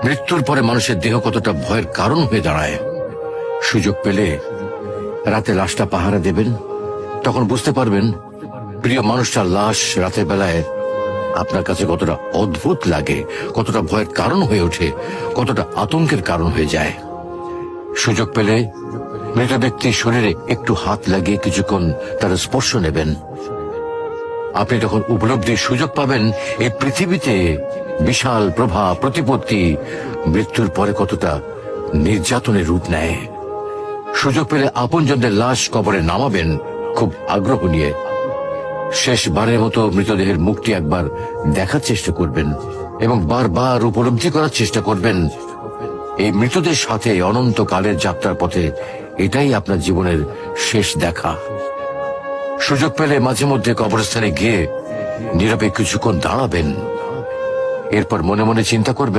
মৃত্যুর পরে মানুষের দেহ কতটা ভয়ের কারণ হয়ে দাঁড়ায়। সুযোগ পেলে রাতে লাশটা পাহারা দেবেন, তখন বুঝতে পারবেন প্রিয় মানুষটার লাশ রাতের বেলায় আপনার কাছে কতটা অদ্ভুত লাগে, কতটা ভয়ের কারণ হয়ে ওঠে, কতটা আতঙ্কের কারণ হয়ে যায়। সুযোগ পেলে মৃত ব্যক্তির শরীরে একটু হাত লাগিয়ে কিছুক্ষণ তার স্পর্শ নেবেন। আপনি তখন উপলব্ধির সুযোগ পাবেন এই পৃথিবীতে বিশাল প্রভাব প্রতিপত্তি মৃত্যুর পরে কতটা নির্যাতনের রূপ নেয়। সুযোগ পেলে আপনজনদের লাশ কবরে নামাবেন খুব আগ্রহ নিয়ে। শেষবারের মতো মৃতদেহের মুখটি একবার দেখার চেষ্টা করবেন এবং বারবার উপলব্ধি করার চেষ্টা করবেন এই মৃতদের সাথে অনন্তকালের যাত্রার পথে এটাই আপনার জীবনের শেষ দেখা। সুযোগ পেলে মাঝে মধ্যে কবরস্থানে গিয়ে নীরবে কিছুক্ষণ দাঁড়াবেন, এরপর মনে মনে চিন্তা করবেন